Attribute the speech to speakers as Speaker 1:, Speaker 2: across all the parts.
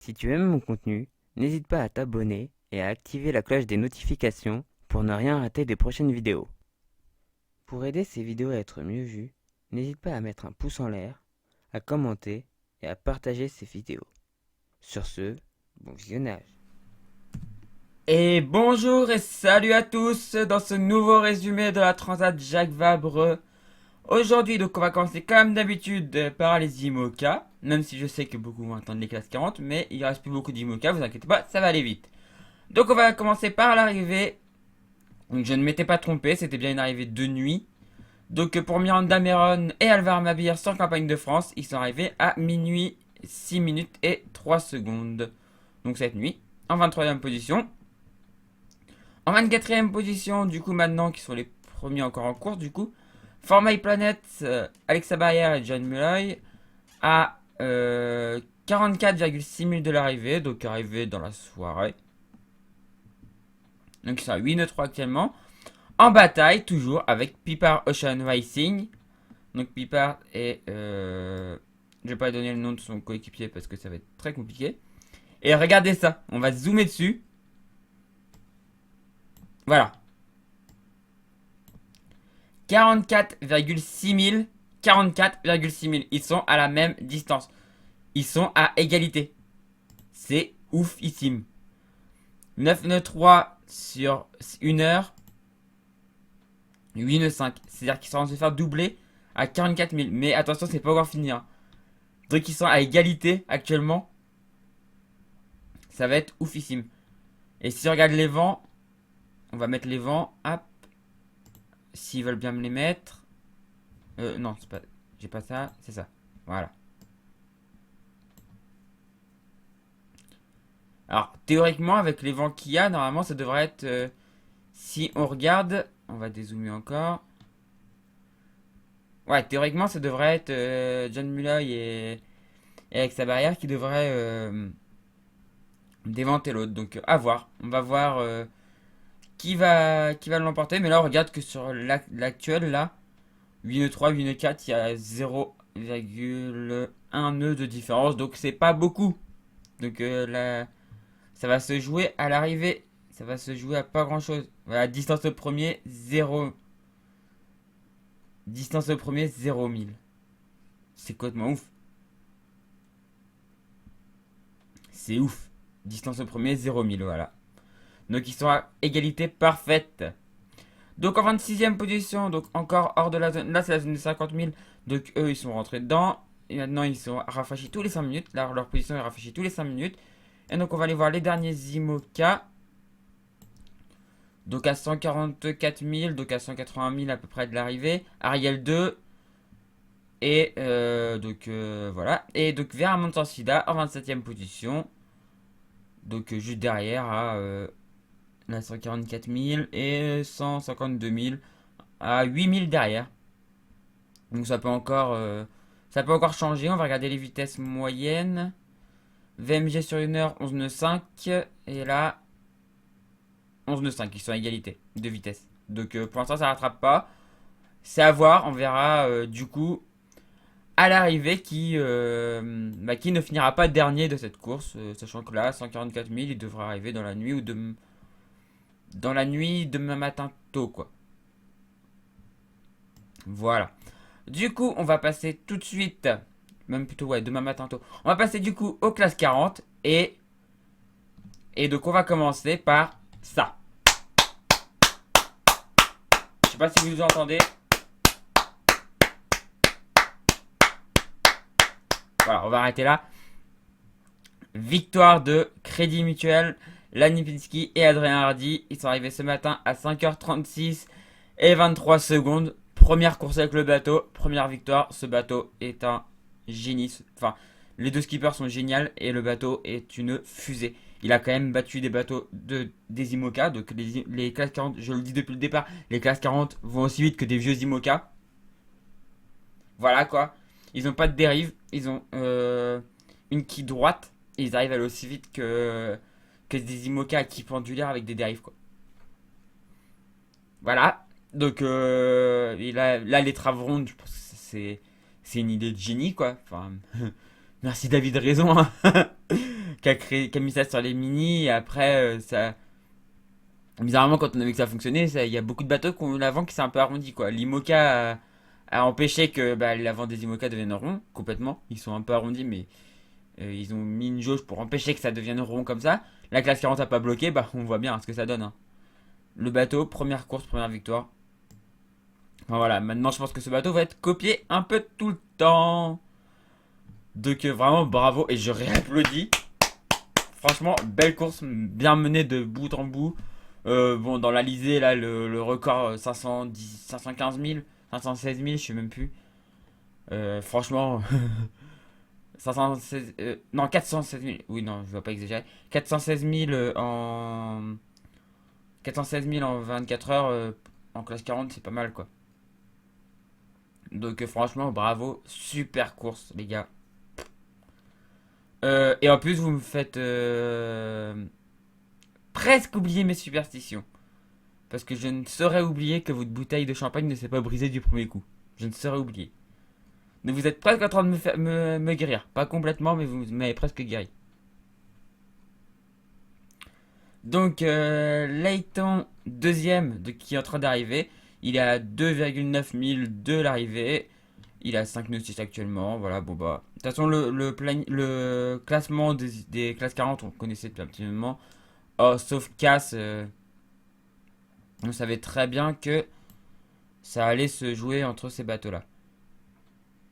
Speaker 1: Si tu aimes mon contenu, n'hésite pas à t'abonner et à activer la cloche des notifications pour ne rien rater des prochaines vidéos. Pour aider ces vidéos à être mieux vues, n'hésite pas à mettre un pouce en l'air, à commenter et à partager ces vidéos. Sur ce, bon visionnage.
Speaker 2: Et bonjour et salut à tous dans ce nouveau résumé de la Transat Jacques Vabre. Aujourd'hui, donc, on va commencer comme d'habitude par les IMOCA, même si je sais que beaucoup vont attendre les classes 40, mais il reste plus beaucoup d'IMOCA, vous inquiétez pas, ça va aller vite. Donc on va commencer par l'arrivée. Donc je ne m'étais pas trompé, c'était bien une arrivée de nuit. Donc pour Miranda Meron et Alvar Mabir sur Campagne de France, ils sont arrivés à minuit 6 minutes et 3 secondes. Donc cette nuit, en 23e position. En 24e position, du coup, maintenant, qui sont les premiers encore en course, du coup, For My Planet, Alexa Barrière et John Mulloy à 44,6 000 de l'arrivée, donc arrivé dans la soirée. Donc ils sont à 8 nœuds 3 actuellement. En bataille, toujours, avec Pipar Ocean Racing. Donc Pipar est... je vais pas donner le nom de son coéquipier parce que ça va être très compliqué. Et regardez ça, on va zoomer dessus. Voilà. 44,6 000. 44,6 000. Ils sont à la même distance. Ils sont à égalité. C'est oufissime. 9 nœuds 3 sur 1 heure. 8 nœuds 5. C'est-à-dire qu'ils sont en train de se faire doubler à 44 000. Mais attention, c'est pas encore fini. Hein. Donc ils sont à égalité actuellement. Ça va être oufissime. Et si on regarde les vents, on va mettre les vents. Hop. S'ils veulent bien me les mettre. Non, c'est pas. J'ai pas ça. C'est ça. Voilà. Alors, théoriquement, avec les vents qu'il y a, normalement, ça devrait être... si on regarde... On va dézoomer encore. Ouais, théoriquement, ça devrait être John Mulloy et avec sa barrière qui devrait déventer l'autre. Donc, à voir. On va voir qui va l'emporter. Mais là, on regarde que sur l'actuel, là, 8 nœuds 3, 8 nœuds 4, il y a 0,1 nœud de différence. Donc, c'est pas beaucoup. Donc, là... Ça va se jouer à l'arrivée. Ça va se jouer à pas grand chose. Voilà, distance au premier, 0. Distance au premier, 0 000. C'est complètement ouf. C'est ouf. Distance au premier, 0 000, voilà. Donc ils sont à égalité parfaite. Donc en 26e position, donc encore hors de la zone. Là, c'est la zone de 50 000. Donc eux, ils sont rentrés dedans. Et maintenant, ils sont rafraîchis tous les 5 minutes. Là, leur position est rafraîchie tous les 5 minutes. Et donc, on va aller voir les derniers IMOCA. Donc à 144 000, donc à 180 000 à peu près de l'arrivée. Ariel 2. Et donc voilà. Et donc Vermont Sida en 27e position. Donc juste derrière à la 144 000 et 152 000 à 8 000 derrière. Donc ça peut encore changer. On va regarder les vitesses moyennes. VMG sur 1 heure 11 nœuds 5. Et là 11 nœuds 5. Ils sont à égalité de vitesse. Donc pour l'instant ça rattrape pas. C'est à voir. On verra du coup à l'arrivée qui ne finira pas dernier de cette course, sachant que là, 144 000, il devrait arriver dans la nuit dans la nuit demain matin tôt, quoi. Voilà. Du coup, on va passer tout de suite, même plutôt, ouais, demain matin tôt. On va passer du coup aux classes 40 et donc on va commencer par ça. Je sais pas si vous entendez. Voilà, on va arrêter là. Victoire de Crédit Mutuel, Lanipinski et Adrien Hardy. Ils sont arrivés ce matin à 5h36 et 23 secondes. Première course avec le bateau, première victoire. Ce bateau est un génie. Enfin, les deux skippers sont géniaux et le bateau est une fusée. Il a quand même battu des bateaux des IMOCA. Donc les classes 40, je le dis depuis le départ, les classes 40 vont aussi vite que des vieux IMOCA. Voilà quoi. Ils n'ont pas de dérive. Ils ont une quille droite. Et ils arrivent à aller aussi vite que des IMOCA à quille pendulaire avec des dérives quoi. Voilà. Donc et là les traves rondes, je pense que c'est une idée de génie quoi. Enfin, merci David Raison. Hein. qui a mis ça sur les mini. Et après, ça. Bizarrement, quand on a vu que ça fonctionnait, il y a beaucoup de bateaux qui ont l'avant qui s'est un peu arrondi, quoi. L'IMOCA a empêché que l'avant des IMOCA devienne rond, complètement. Ils sont un peu arrondis, mais ils ont mis une jauge pour empêcher que ça devienne rond comme ça. La classe 40 a pas bloqué, bah on voit bien ce que ça donne, hein. Le bateau, première course, première victoire. Enfin, voilà, maintenant je pense que ce bateau va être copié un peu tout le temps. Donc vraiment bravo et je réapplaudis. Franchement, belle course, bien menée de bout en bout. Bon, dans l'Alizé, là, le record 510, 515 000, 516 000, je sais même plus. Franchement, 516, non, 416 000. Oui, non, je ne vais pas exagérer. 416 000 416 000 en 24 heures en classe 40, c'est pas mal, quoi. Donc, franchement, bravo. Super course, les gars. Et en plus, vous me faites presque oublier mes superstitions. Parce que je ne saurais oublier que votre bouteille de champagne ne s'est pas brisée du premier coup. Je ne saurais oublier. Donc vous êtes presque en train de me guérir. Pas complètement, mais vous m'avez presque guéri. Donc Layton, deuxième, qui est en train d'arriver. Il est à 2,9 000 de l'arrivée. Il a 5 nœuds 6 actuellement. Voilà, bon bah. De toute façon, le classement des classes 40, on connaissait depuis un petit moment. Oh, sauf Cass, on savait très bien que ça allait se jouer entre ces bateaux-là.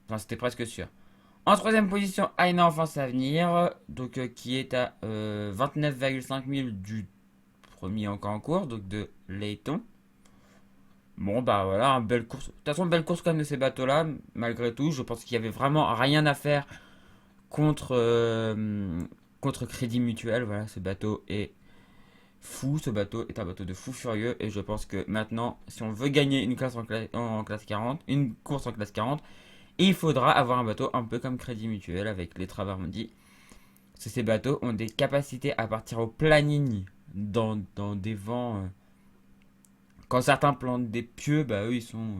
Speaker 2: Enfin, c'était presque sûr. En troisième position, Aina Enfance Avenir, donc qui est à 29,5 000 du premier encore en cours, donc de Layton. Bon, bah voilà, une belle course. De toute façon, belle course quand même de ces bateaux-là, malgré tout. Je pense qu'il y avait vraiment rien à faire contre, contre Crédit Mutuel. Voilà, ce bateau est fou. Ce bateau est un bateau de fou furieux. Et je pense que maintenant, si on veut gagner une classe en classe 40, une course en classe 40, il faudra avoir un bateau un peu comme Crédit Mutuel avec les Travermondi. Parce que ces bateaux ont des capacités à partir au planning dans des vents. Quand certains plantent des pieux, bah eux ils sont.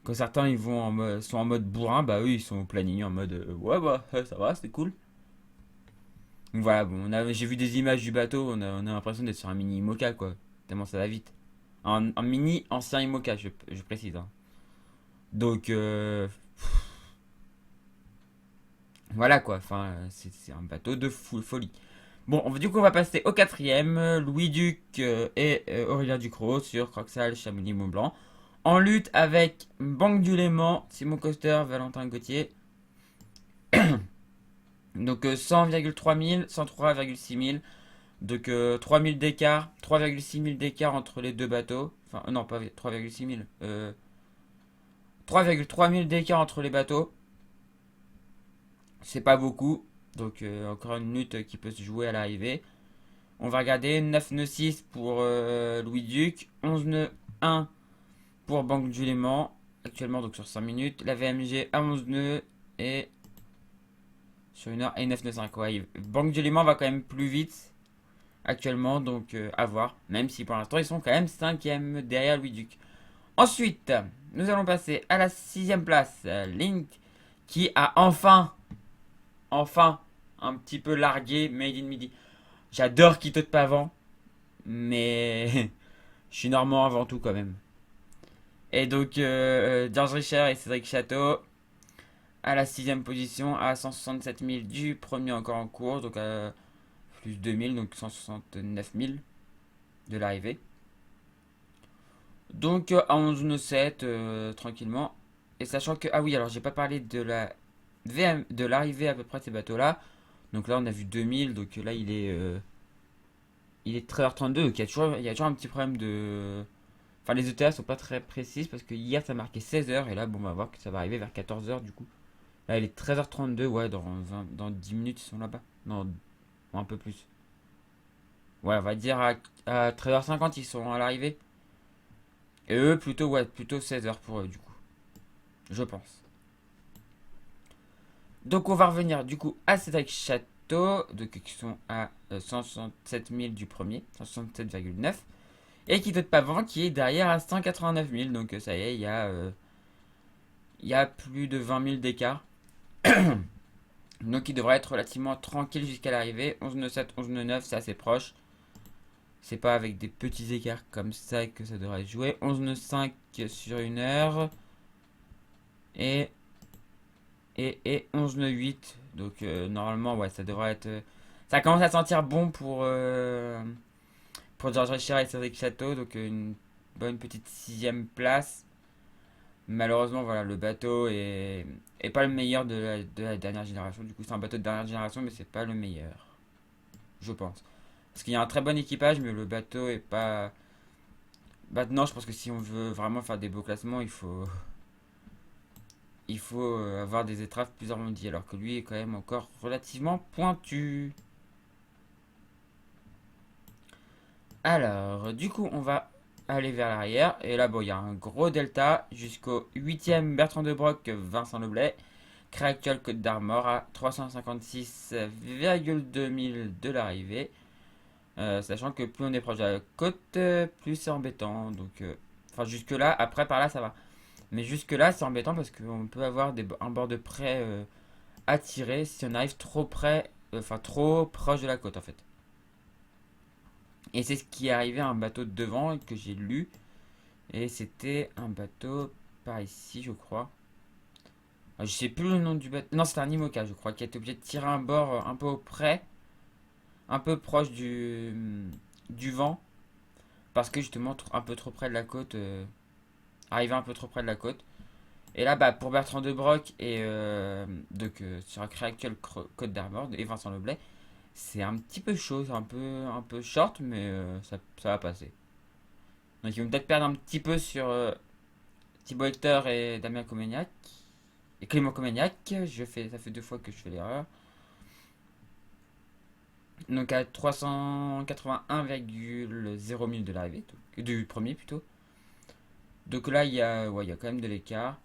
Speaker 2: Quand certains ils vont sont en mode bourrin, bah eux ils sont au planning en mode ouais bah ça va, c'est cool. Donc voilà, bon, j'ai vu des images du bateau, on a l'impression d'être sur un mini IMOCA quoi. Tellement ça va vite. Un mini ancien IMOCA, je précise, hein. Donc voilà quoi, enfin c'est un bateau de folie. Bon, du coup on va passer au quatrième, Louis Duc et Aurélien Ducrot sur Croxal, Chamonix, Mont-Blanc. En lutte avec Banque du Léman, Simon Coster, Valentin Gauthier. Donc 100,3 000, 103,6 000. Donc 3 000 d'écart, 3,6 000 d'écart entre les deux bateaux. Enfin, non, pas 3,6 000. 3,3 000 d'écart entre les bateaux. C'est pas beaucoup. Donc encore une lutte qui peut se jouer à l'arrivée. On va regarder 9 nœuds 6 pour Louis Duc, 11 nœuds 1 pour Banque du Léman, actuellement donc sur 5 minutes. La VMG à 11 nœuds et sur 1 heure et 9 nœuds 5. Ouais, Banque du Léman va quand même plus vite actuellement, donc à voir. Même si pour l'instant ils sont quand même 5ème derrière Louis Duc. Ensuite, nous allons passer à la 6ème place, Link, qui a enfin un petit peu largué Made in Midi. J'adore Quito de Pavant, mais je suis normand avant tout quand même. Et donc, George Richer et Cédric Château à la 6ème position, à 167 000 du premier encore en cours, donc à plus 2000, donc 169 000 de l'arrivée. Donc à 11 nœuds 7, tranquillement. Et sachant que, ah oui, alors j'ai pas parlé de la VM, de l'arrivée à peu près de ces bateaux-là. Donc là, on a vu 2000, donc là, il est 13h32, donc il y a toujours un petit problème de. Enfin, les ETA sont pas très précises parce que hier ça marquait 16h et là, bon, on va voir que ça va arriver vers 14h du coup. Là, il est 13h32, ouais, dans 10 minutes ils sont là-bas. Non, un peu plus. Ouais, on va dire à 13h50 ils sont à l'arrivée. Et eux, plutôt, ouais, plutôt 16h pour eux du coup. Je pense. Donc, on va revenir du coup à Cédric Château, donc, qui sont à 167 000 du premier, 167,9. Et Quito de Pavant qui est derrière à 189 000. Donc ça y est, il y a plus de 20 000 d'écart. Donc il devrait être relativement tranquille jusqu'à l'arrivée. 11 nœuds 7, 11 nœuds 9, c'est assez proche. C'est pas avec des petits écarts comme ça que ça devrait jouer. 11 nœuds 5 sur 1 heure. Et, et 11 nœuds 8. Donc normalement, ouais, ça devrait être... ça commence à sentir bon pour George Richard et Cédric Château. Donc une bonne petite 6ème place. Malheureusement, voilà, le bateau est pas le meilleur de la dernière génération. Du coup, c'est un bateau de dernière génération, mais c'est pas le meilleur, je pense. Parce qu'il y a un très bon équipage, mais le bateau est pas. Maintenant, je pense que si on veut vraiment faire des beaux classements, il faut avoir des étraves plus arrondies, alors que lui est quand même encore relativement pointu. Alors, du coup, on va aller vers l'arrière. Et là, bon, il y a un gros delta jusqu'au 8ème Bertrand de Broc, Vincent Leblet. Créa actuel Côte d'Armor à 356,2 mille de l'arrivée. Sachant que plus on est proche de la côte, plus c'est embêtant. Donc, enfin, jusque-là, après, par là, ça va. Mais jusque-là, c'est embêtant parce qu'on peut avoir un bord de près attiré si on arrive trop près, enfin, trop proche de la côte, en fait. Et c'est ce qui est arrivé à un bateau de devant que j'ai lu. Et c'était un bateau par ici, je crois. Je sais plus le nom du bateau. Non, c'était un IMOCA, je crois, qui a été obligé de tirer un bord un peu auprès, un peu proche du vent. Parce que justement, un peu trop près de la côte. Arrivé un peu trop près de la côte. Et là, bah, pour Bertrand de Broc et donc, sur un créa actuel Côte d'Armor et Vincent Leblay, c'est un petit peu chaud, c'est un peu short, mais ça va passer. Donc ils vont peut-être perdre un petit peu sur Thibaut Hector et Damien Comagnac. Et Clément Comagnac, ça fait 2 fois que je fais l'erreur. Donc à 381,0 mille de l'arrivée, du premier plutôt. Donc là, il y a quand même de l'écart.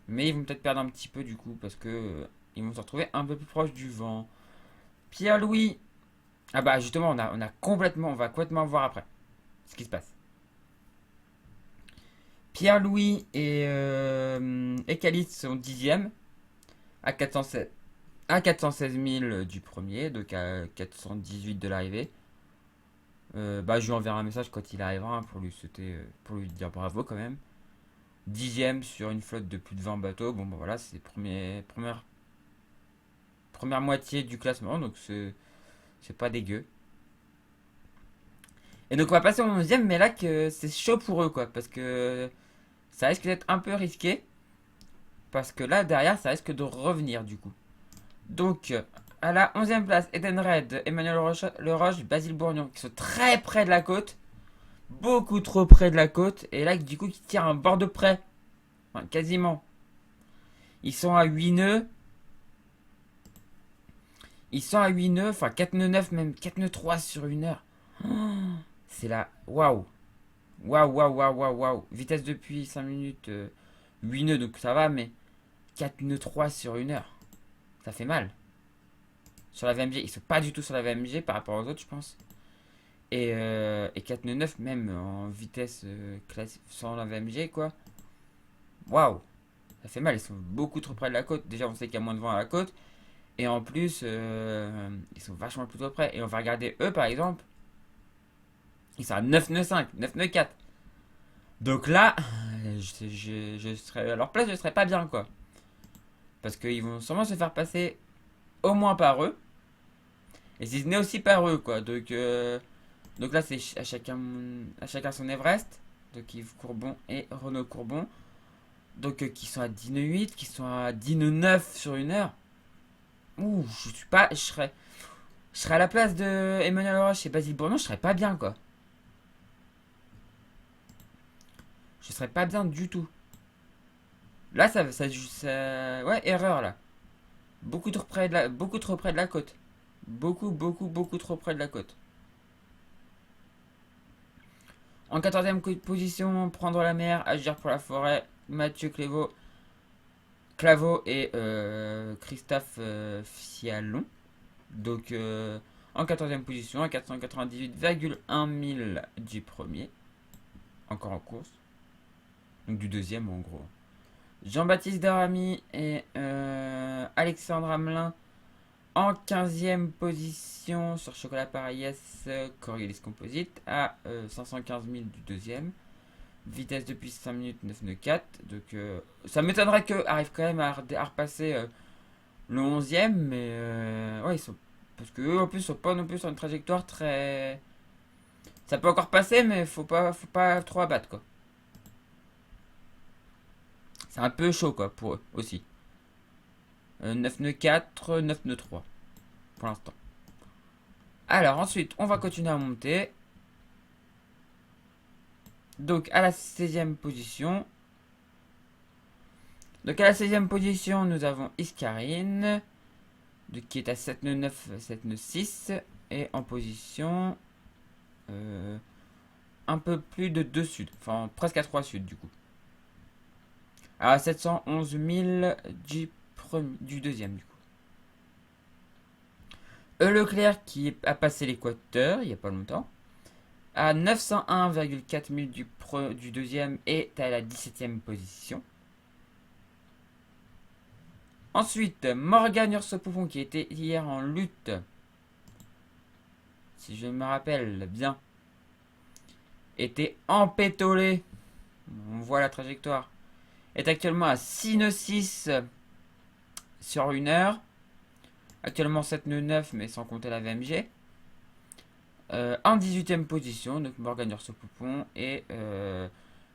Speaker 2: Mais ils vont peut-être perdre un petit peu du coup, parce que ils vont se retrouver un peu plus proche du vent. Pierre-Louis. Ah bah justement, on va complètement voir après ce qui se passe. Pierre-Louis et Calice sont 10e à 416, à 416 000 du premier, donc à 418 de l'arrivée. Bah, je lui enverrai un message quand il arrivera pour lui souhaiter, pour lui dire bravo quand même. 10e sur une flotte de plus de 20 bateaux. Bon, bah voilà, c'est première moitié du classement, donc c'est pas dégueu. Et donc on va passer au 11e, mais là que c'est chaud pour eux quoi, parce que ça risque d'être un peu risqué, parce que là derrière ça risque de revenir du coup. Donc à la 11e place, Eden Red, Emmanuel Leroche, Basile Bourgnon, qui sont très près de la côte, beaucoup trop près de la côte, et là du coup qui tirent un bord de près, enfin, quasiment. Ils sont à 8 nœuds, enfin 4 nœuds 9, même 4 nœuds 3 sur 1 heure. C'est là, waouh, waouh, waouh, waouh, waouh, waouh. Vitesse depuis 5 minutes, 8 nœuds, donc ça va, mais 4 nœuds 3 sur 1 heure, ça fait mal. Sur la VMG, ils sont pas du tout sur la VMG par rapport aux autres, je pense. Et 4 nœuds 9, même en vitesse classique, sans la VMG, quoi. Waouh, ça fait mal, ils sont beaucoup trop près de la côte. Déjà, on sait qu'il y a moins de vent à la côte. Et en plus, ils sont vachement plus près. Et on va regarder eux, par exemple. Ils sont à 9 nœuds 5, 9 nœuds 4. Donc là, je serais à leur place, je serais pas bien, quoi. Parce qu'ils vont sûrement se faire passer au moins par eux. Et si ce n'est aussi par eux, quoi. Donc là, c'est à chacun son Everest. Donc Yves Courbon et Renaud Courbon. Donc qui sont à 10 nœuds 8, qui sont à 10 nœuds 9 sur 1 heure. Ouh, je serais à la place de Emmanuel Roche et Basile Bournon, je serais pas bien, quoi. Je serais pas bien du tout. Là, ouais, erreur, là. Beaucoup trop près de la côte. Beaucoup, beaucoup, beaucoup trop près de la côte. En 14e position, prendre la mer, agir pour la forêt, Mathieu Claveau et Christophe Fialon. Donc en 14e position, à 498,1 mille du premier. Encore en course. Donc du deuxième en gros. Jean-Baptiste Daramy et Alexandre Hamelin En 15e position sur Chocolat Paris Coriolis Composite à 515 000 du deuxième. Vitesse depuis 5 minutes 994. Donc ça m'étonnerait qu'eux arrivent quand même à repasser le 11e. Mais ouais, ils sont. Parce qu'eux en plus sont pas non plus sur une trajectoire très. Ça peut encore passer, mais faut pas trop abattre quoi. C'est un peu chaud quoi pour eux aussi. 994, 993 pour l'instant. Alors ensuite, on va continuer à monter. Donc à la 16e position. Donc à la 16e position, nous avons Iscarine, qui est à 799, 796. Et en position un peu plus de 2 sud. Enfin presque à 3 sud du coup. À 711 000 du deuxième du coup. Leclerc qui a passé l'équateur il n'y a pas longtemps. À 901,4 000 du deuxième est à la 17e position. Ensuite, Morgan Ursopoufon qui était hier en lutte, si je me rappelle bien, était empétolé. On voit la trajectoire. Est actuellement à 6,6 sur 1 heure. Actuellement 7,9 mais sans compter la VMG. En 18e position, donc Morgan Ursopoufon et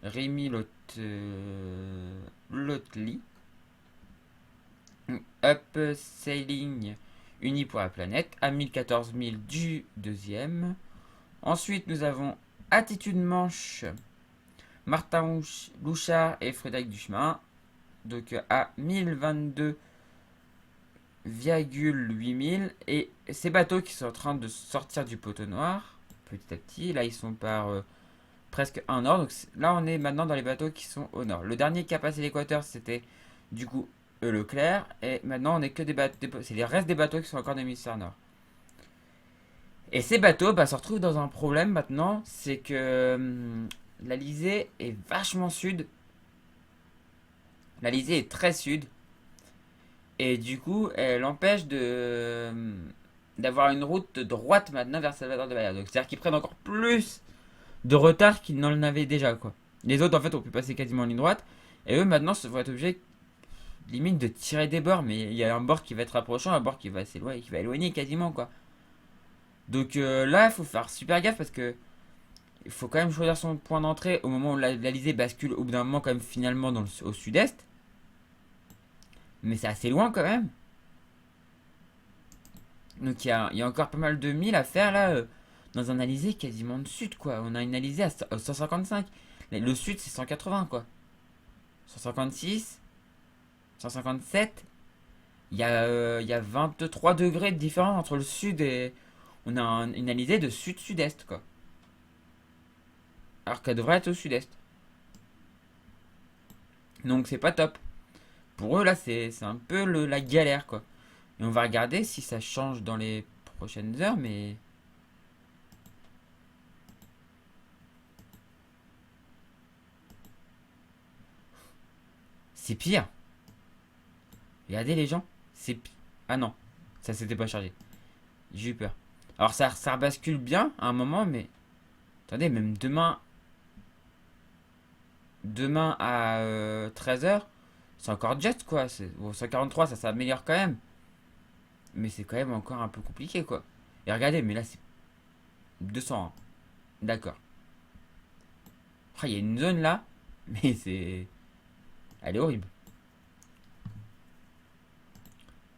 Speaker 2: Rémi Lotli. Up Sailing Uni pour la planète à 1014 000 du deuxième. Ensuite, nous avons Attitude Manche, Martin Louchard et Frédéric Duchemin. Donc à 1022,8 000. Et ces bateaux qui sont en train de sortir du poteau noir petit à petit. Là, ils sont par presque un nord. Donc là, on est maintenant dans les bateaux qui sont au nord. Le dernier qui a passé l'équateur, c'était du coup Leclerc. Et maintenant, on est que des bateaux. C'est les restes des bateaux qui sont encore dans l'hémisphère nord. Et ces bateaux se retrouvent dans un problème maintenant. C'est que l'Alizé est vachement sud. L'Alizé est très sud. Et du coup, elle empêche d'avoir une route droite maintenant vers Salvador de Bahia. Donc c'est-à-dire qu'ils prennent encore plus de retard qu'ils n'en avaient déjà, quoi. Les autres, en fait, ont pu passer quasiment en ligne droite. Et eux, maintenant, vont être obligés, limite, de tirer des bords. Mais il y a un bord qui va être approchant, un bord qui va s'éloigner, qui va éloigner quasiment, quoi. Donc là, il faut faire super gaffe parce que il faut quand même choisir son point d'entrée au moment où l'Alizé bascule au bout d'un moment, quand même, finalement, au sud-est. Mais c'est assez loin, quand même. Donc il y a encore pas mal de milles à faire, là, dans un Alizé quasiment de sud, quoi. On a une Alizé à 155. Le sud, c'est 180, quoi. 156, 157. Il y a 23 degrés de différence entre le sud et. On a une Alizé de sud-sud-est, quoi. Alors qu'elle devrait être au sud-est. Donc c'est pas top. Pour eux, là, c'est un peu la galère, quoi. Et on va regarder si ça change dans les prochaines heures, mais. C'est pire. Regardez les gens. C'est pire. Ah non, ça s'était pas chargé. J'ai eu peur. Alors ça rebascule bien à un moment, mais. Attendez, même demain à 13 h, c'est encore just, quoi. Bon, 143, ça s'améliore quand même. Mais c'est quand même encore un peu compliqué, quoi. Et regardez, mais là c'est 200. D'accord. Il y a une zone là, mais c'est. Elle est horrible.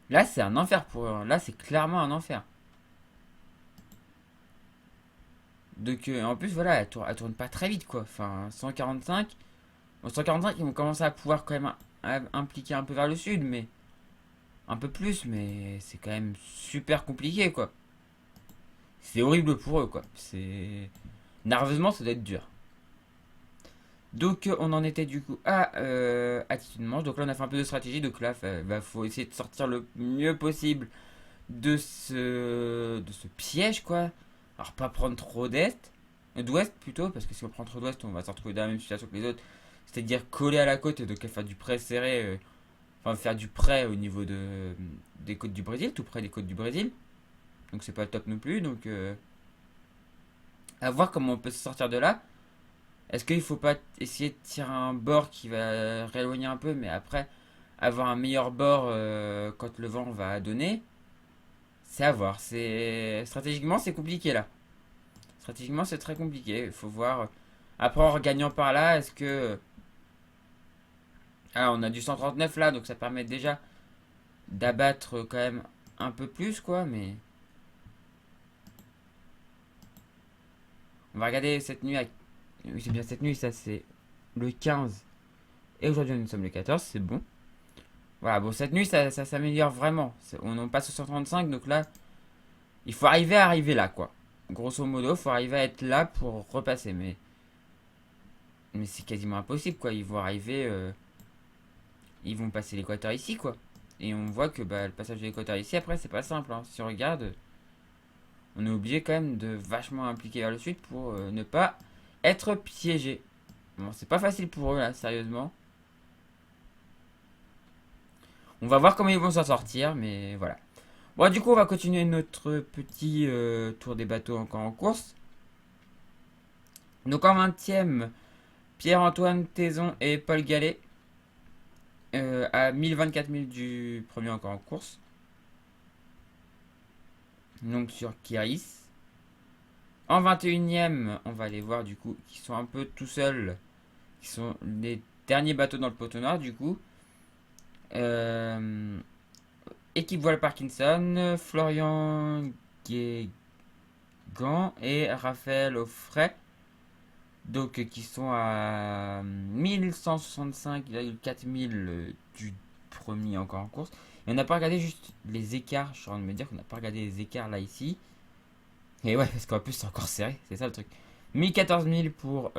Speaker 2: Là, c'est un enfer pour eux. Là, c'est clairement un enfer. Donc, en plus, voilà, elle tourne pas très vite, quoi. Enfin, 145. Bon, 145, ils vont commencer à pouvoir quand même impliquer un peu vers le sud, mais. Un peu plus, mais c'est quand même super compliqué, quoi. C'est horrible pour eux, quoi. C'est. Nerveusement, ça doit être dur. Donc on en était du coup à attitude manche. Donc là on a fait un peu de stratégie. Donc là faut essayer de sortir le mieux possible de ce piège, quoi. Alors pas prendre trop d'ouest plutôt, parce que si on prend trop d'ouest on va se retrouver dans la même situation que les autres. C'est-à-dire coller à la côte et donc faire du prêt serré enfin faire du près au niveau des côtes du Brésil, tout près des côtes du Brésil. Donc c'est pas top non plus. Donc à voir comment on peut se sortir de là. Est-ce qu'il faut pas essayer de tirer un bord qui va rééloigner un peu, mais après avoir un meilleur bord quand le vent va donner? C'est à voir. Stratégiquement c'est compliqué là. Stratégiquement c'est très compliqué. Il faut voir. Après en regagnant par là, est-ce que... Ah, on a du 139 là, donc ça permet déjà d'abattre quand même un peu plus quoi, mais... On va regarder cette nuit. Oui, c'est bien cette nuit, ça c'est le 15. Et aujourd'hui nous sommes le 14, c'est bon. Voilà, bon, cette nuit ça s'améliore vraiment. On en passe au 135, donc là, il faut arriver là, quoi. Grosso modo, il faut arriver à être là pour repasser. Mais c'est quasiment impossible, quoi. Ils vont arriver. Ils vont passer l'équateur ici, quoi. Et on voit que bah, le passage de l'équateur ici, après, c'est pas simple. Hein. Si on regarde, on est obligé quand même de vachement impliquer vers le sud pour ne pas être piégé. Bon, c'est pas facile pour eux, là, sérieusement. On va voir comment ils vont s'en sortir, mais voilà. Bon, du coup, on va continuer notre petit tour des bateaux encore en course. Donc en 20e, Pierre-Antoine Thézon et Paul Gallet. À 1024 000 du premier encore en course. Donc sur Kiris. En 21e, on va aller voir du coup, qui sont un peu tout seuls. Qui sont les derniers bateaux dans le poteau noir du coup. Équipe Voile Parkinson, Florian Guégan et Raphaël Offray. Donc qui sont à 1165,4 000 du premier encore en course. Et on n'a pas regardé juste les écarts. Je suis en train de me dire qu'on n'a pas regardé les écarts là ici. Et ouais, parce qu'en plus c'est encore serré, c'est ça le truc. 1014 000 pour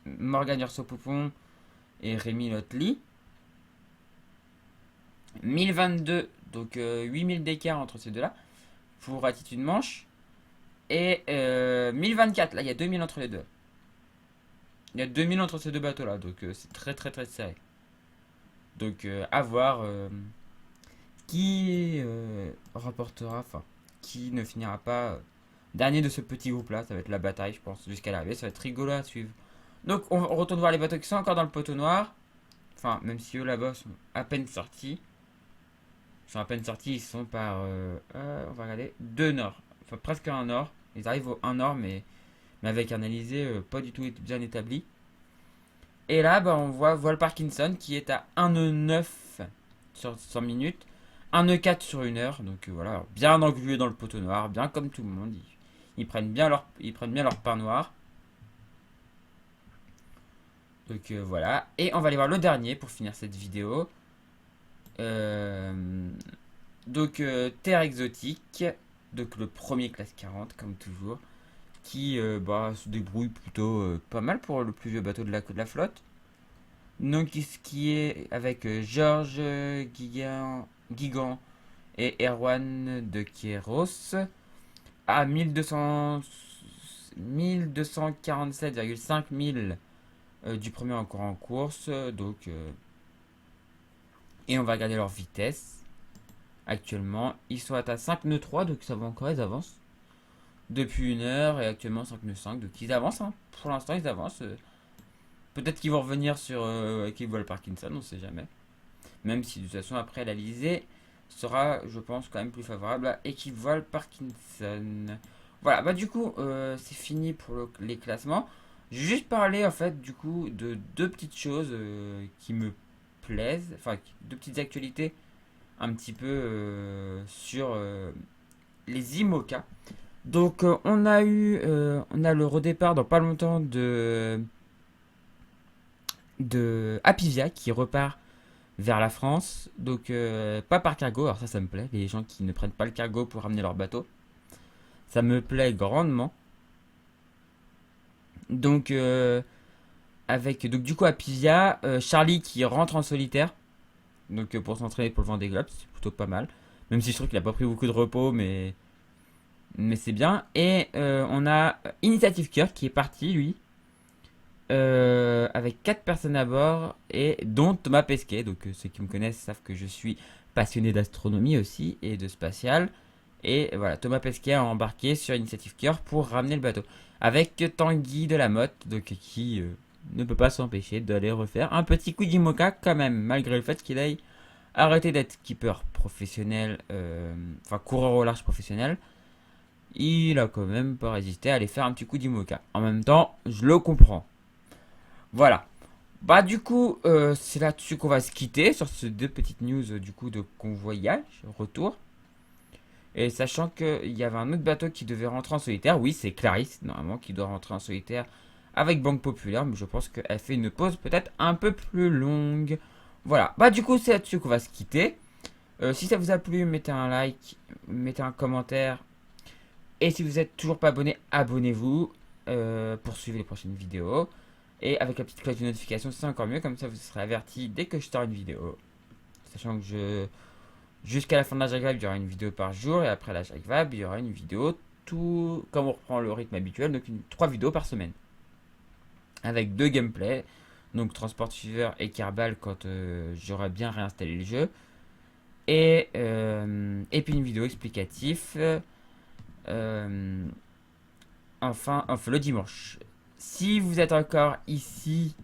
Speaker 2: Morgan Urso-Poupon et Rémi Lotley. 1022, donc 8000 d'écart entre ces deux-là pour Attitude Manche. Et 1024, là il y a 2000 entre les deux. Il y a 2000 entre ces deux bateaux là, donc c'est très très très serré. Donc à voir qui remportera, enfin qui ne finira pas dernier de ce petit groupe là. Ça va être la bataille, je pense, jusqu'à l'arrivée. Ça va être rigolo à suivre. Donc on retourne voir les bateaux qui sont encore dans le poteau noir. Enfin, même si eux là-bas sont à peine sortis. Ils sont à peine sortis, ils sont par, on va regarder, 2 nord. Enfin presque un nord. Ils arrivent au 1 nord, mais avec un alizé pas du tout bien établi. Et là, bah, on voit Voile Parkinson qui est à 1 nœud 9 sur 100 minutes, 1 nœud 4 sur 1 heure. Donc voilà, bien englué dans le poteau noir, bien comme tout le monde. Ils prennent bien leur pain noir. Donc voilà. Et on va aller voir le dernier pour finir cette vidéo. Donc Terre Exotique. Donc le premier classe 40 comme toujours. Qui bah, se débrouille plutôt pas mal pour le plus vieux bateau de la flotte. Donc ce qui est avec Georges Guigan et Erwan de Queiroz à 1247,5 000 du premier encore en course. Donc et on va regarder leur vitesse. Actuellement, ils sont à 5 nœuds 3, donc ça va encore, ils avancent. Depuis 1 heure et actuellement 5 nœuds 5, donc ils avancent. Hein. Pour l'instant, ils avancent. Peut-être qu'ils vont revenir sur Équipe Voile Parkinson, on sait jamais. Même si de toute façon, après, l'Alizé sera, je pense, quand même plus favorable à Équipe Voile Parkinson. Voilà, bah du coup, c'est fini pour les classements. J'ai juste parlé, en fait, du coup, de deux petites choses qui me plaisent. Enfin, deux petites actualités un petit peu sur les IMOCA. Donc, on a le redépart dans pas longtemps de Apivia qui repart vers la France. Donc pas par cargo, alors ça me plaît, les gens qui ne prennent pas le cargo pour ramener leur bateau. Ça me plaît grandement. Donc avec donc du coup Apivia, Charlie qui rentre en solitaire. Donc pour s'entraîner pour le Vendée Globe, c'est plutôt pas mal. Même si je trouve qu'il a pas pris beaucoup de repos, mais c'est bien. Et on a Initiative Kirk qui est parti lui. avec 4 personnes à bord et dont Thomas Pesquet. Donc ceux qui me connaissent savent que je suis passionné d'astronomie aussi et de spatial. Et voilà, Thomas Pesquet a embarqué sur Initiative Cœur pour ramener le bateau. Avec Tanguy de la Motte, donc qui ne peut pas s'empêcher d'aller refaire un petit coup d'IMOCA quand même, malgré le fait qu'il aille arrêter d'être skipper professionnel, enfin coureur au large professionnel. Il a quand même pas résisté à aller faire un petit coup d'IMOCA. En même temps, je le comprends. Voilà. Bah du coup, c'est là-dessus qu'on va se quitter sur ces deux petites news du coup de convoyage, retour. Et sachant qu'il y avait un autre bateau qui devait rentrer en solitaire, oui c'est Clarisse normalement qui doit rentrer en solitaire avec Banque Populaire, mais je pense qu'elle fait une pause peut-être un peu plus longue. Voilà, bah du coup c'est là-dessus qu'on va se quitter. Si ça vous a plu, mettez un like, mettez un commentaire. Et si vous n'êtes toujours pas abonné, abonnez-vous pour suivre les prochaines vidéos. Et avec la petite cloche de notification, c'est encore mieux, comme ça vous serez averti dès que je sors une vidéo. Sachant que jusqu'à la fin de la Jacques Vabre, il y aura une vidéo par jour. Et après la Jacques Vabre, il y aura une vidéo tout comme on reprend le rythme habituel. Donc 3 vidéos par semaine. Avec 2 gameplays. Donc Transport Fever et Kerbal quand j'aurai bien réinstallé le jeu. Et puis une vidéo explicative. Enfin le dimanche. Si vous êtes encore ici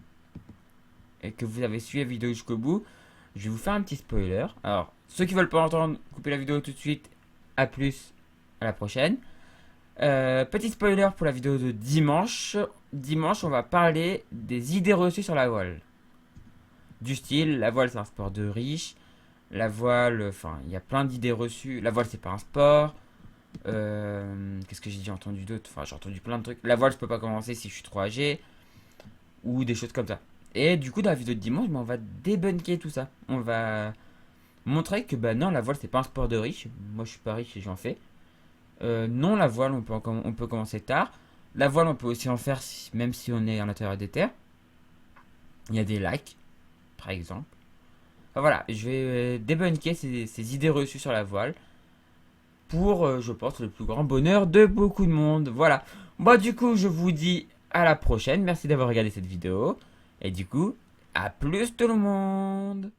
Speaker 2: et que vous avez suivi la vidéo jusqu'au bout, je vais vous faire un petit spoiler. Alors, ceux qui veulent pas entendre, coupez la vidéo tout de suite. A plus, à la prochaine. Petit spoiler pour la vidéo de dimanche. Dimanche, on va parler des idées reçues sur la voile. Du style, la voile c'est un sport de riche. La voile, enfin, il y a plein d'idées reçues. La voile c'est pas un sport. Qu'est-ce que j'ai entendu d'autre? Enfin, j'ai entendu plein de trucs. La voile, je peux pas commencer si je suis trop âgé. Ou des choses comme ça. Et du coup, dans la vidéo de dimanche, on va débunker tout ça. On va montrer que bah non, la voile, c'est pas un sport de riche. Moi, je suis pas riche et j'en fais. Non, la voile, on peut commencer tard. La voile, on peut aussi en faire même si on est à l'intérieur des terres. Il y a des lacs, par exemple. Enfin, voilà, je vais débunker ces idées reçues sur la voile pour, je pense, le plus grand bonheur de beaucoup de monde. Voilà. Moi, du coup, je vous dis à la prochaine. Merci d'avoir regardé cette vidéo. Et du coup, à plus tout le monde.